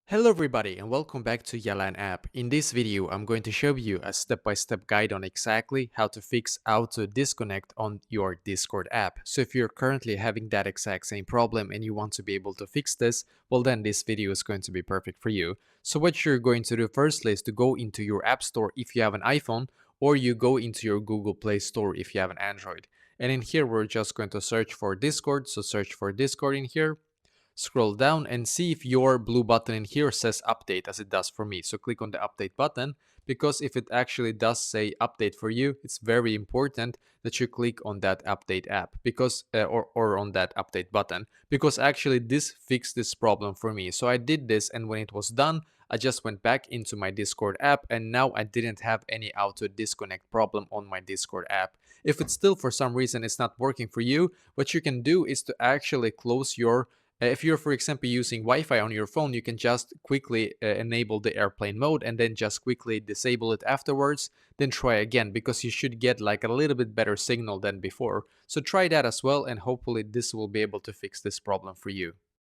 Hello everybody and welcome back to Yalan app. In this video, I'm going to show you a step-by-step guide on exactly how to fix auto disconnect on your Discord app. So if you're currently having that exact same problem and you want to be able to fix this, well then this video is going to be perfect for you. So what you're going to do firstly is to go into your app store if you have an iPhone, or you go into your Google Play Store if you have an Android. And in here, we're just going to search for Discord. So search for Discord in here. Scroll down and see if your blue button in here says update, as it does for me. So click on the update button, because if it actually does say update for you, it's very important that you click on that update app because or on that update button, because actually this fixed this problem for me. So I did this, and when it was done, I just went back into my Discord app, and now I didn't have any auto disconnect problem on my Discord app. If it's still for some reason it's not working for you, what you can do is to actually close your if you're, for example, using Wi-Fi on your phone, you can just quickly enable the airplane mode and then just quickly disable it afterwards. Then try again, because you should get like a little bit better signal than before. So try that as well, and hopefully this will be able to fix this problem for you.